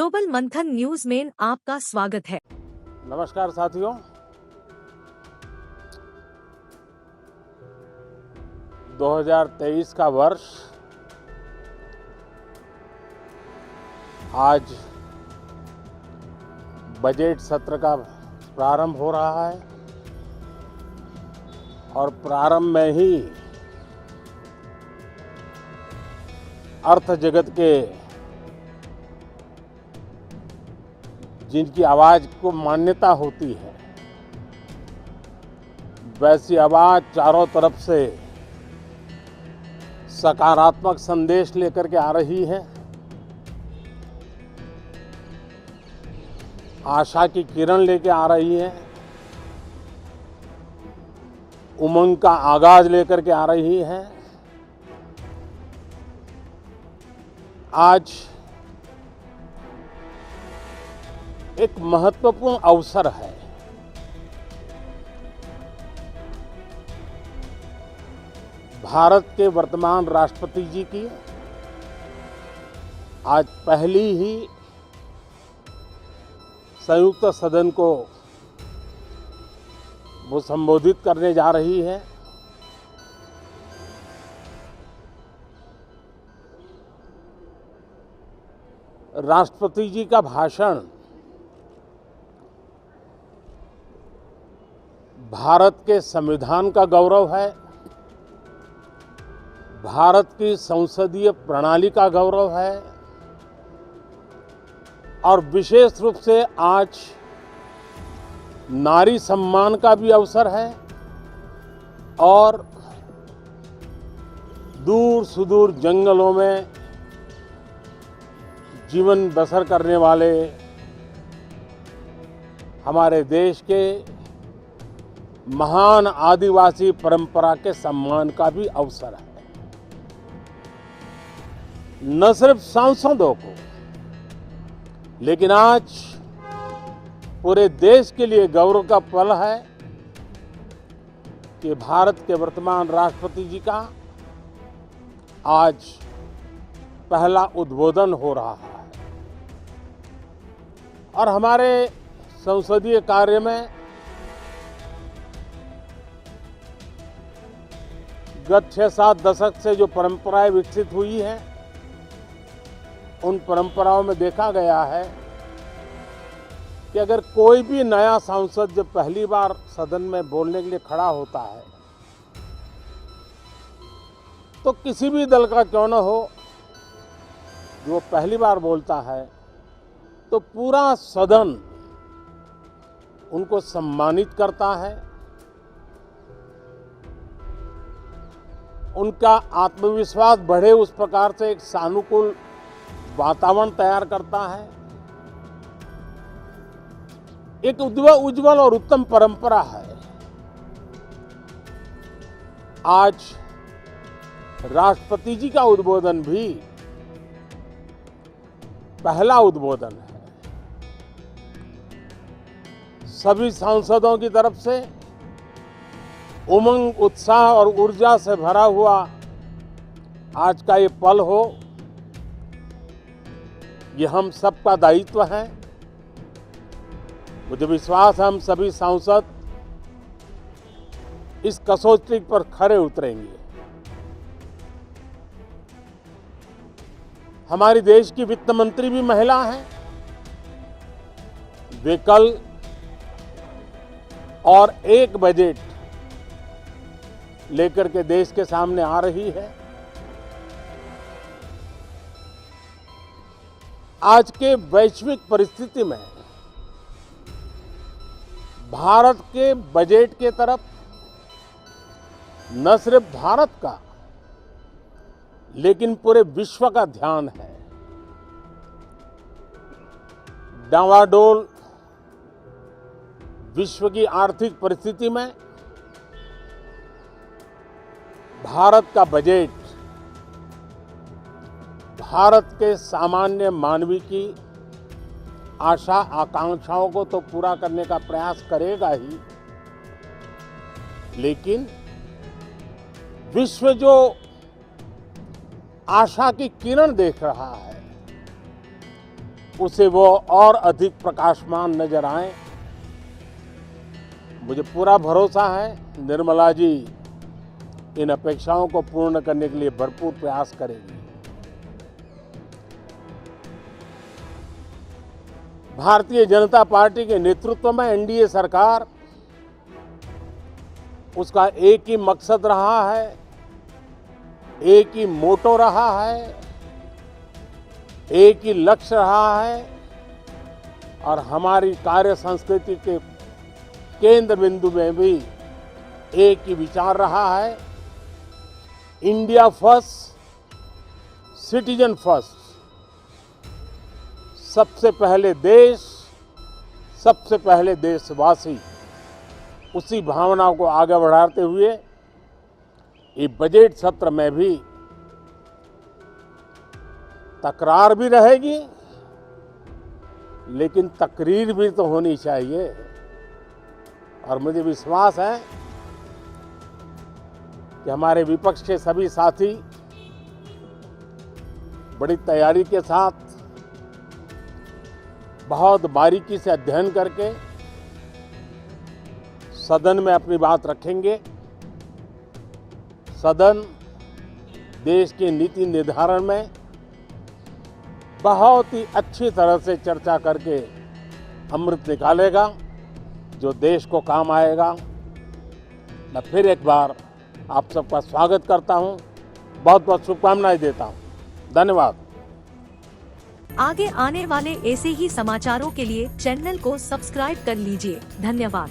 Global मंथन news में आपका स्वागत है। नमस्कार साथियों, 2023 का वर्ष आज बजट सत्र का प्रारंभ हो रहा है और प्रारंभ में ही अर्थ जगत के जिनकी आवाज को मान्यता होती है, वैसी आवाज चारों तरफ से सकारात्मक संदेश लेकर के आ रही है। आशा की किरण लेके आ रही है, उमंग का आगाज लेकर के आ रही है। आज एक महत्वपूर्ण अवसर है। भारत के वर्तमान राष्ट्रपति जी की आज पहली ही संयुक्त सदन को वो संबोधित करने जा रही है। राष्ट्रपति जी का भाषण भारत के संविधान का गौरव है, भारत की संसदीय प्रणाली का गौरव है और विशेष रूप से आज नारी सम्मान का भी अवसर है और दूर सुदूर जंगलों में जीवन बसर करने वाले हमारे देश के महान आदिवासी परंपरा के सम्मान का भी अवसर है। न सिर्फ सांसदों को, लेकिन आज पूरे देश के लिए गौरव का पल है कि भारत के वर्तमान राष्ट्रपति जी का आज पहला उद्बोधन हो रहा है और हमारे संसदीय कार्य में गत 6-7 दशक से जो परंपराएं विकसित हुई हैं, उन परंपराओं में देखा गया है कि अगर कोई भी नया सांसद जब पहली बार सदन में बोलने के लिए खड़ा होता है, तो किसी भी दल का क्यों न हो, जो पहली बार बोलता है तो पूरा सदन उनको सम्मानित करता है, उनका आत्मविश्वास बढ़े उस प्रकार से एक सानुकूल वातावरण तैयार करता है। एक उज्जवल और उत्तम परंपरा है। आज राष्ट्रपति जी का उद्बोधन भी पहला उद्बोधन है। सभी सांसदों की तरफ से उमंग, उत्साह और ऊर्जा से भरा हुआ आज का ये पल हो, ये हम सबका दायित्व है। मुझे विश्वास है हम सभी सांसद इस कसौटी पर खरे उतरेंगे। हमारी देश की वित्त मंत्री भी महिला हैं। वे कल और एक बजट लेकर के देश के सामने आ रही है। आज के वैश्विक परिस्थिति में भारत के बजट के तरफ न सिर्फ भारत का, लेकिन पूरे विश्व का ध्यान है। डावाडोल विश्व की आर्थिक परिस्थिति में भारत का बजट भारत के सामान्य मानवी की आशा आकांक्षाओं को तो पूरा करने का प्रयास करेगा ही, लेकिन विश्व जो आशा की किरण देख रहा है, उसे वो और अधिक प्रकाशमान नजर आए। मुझे पूरा भरोसा है निर्मला जी इन अपेक्षाओं को पूर्ण करने के लिए भरपूर प्रयास करेगी। भारतीय जनता पार्टी के नेतृत्व में एनडीए सरकार, उसका एक ही मकसद रहा है, एक ही मोटो रहा है, एक ही लक्ष्य रहा है और हमारी कार्य संस्कृति के केंद्र बिंदु में भी एक ही विचार रहा है, इंडिया फर्स्ट, सिटीजन फर्स्ट। सबसे पहले देश, सबसे पहले देशवासी, उसी भावना को आगे बढ़ाते हुए ये बजट सत्र में भी तकरार भी रहेगी, लेकिन तकरीर भी तो होनी चाहिए। और मुझे विश्वास है कि हमारे विपक्ष के सभी साथी बड़ी तैयारी के साथ, बहुत बारीकी से अध्ययन करके सदन में अपनी बात रखेंगे। सदन देश के नीति निर्धारण में बहुत ही अच्छी तरह से चर्चा करके अमृत निकालेगा, जो देश को काम आएगा। मैं फिर एक बार आप सबका स्वागत करता हूं, बहुत बहुत शुभकामनाएं देता हूं। धन्यवाद। आगे आने वाले ऐसे ही समाचारों के लिए चैनल को सब्सक्राइब कर लीजिए। धन्यवाद।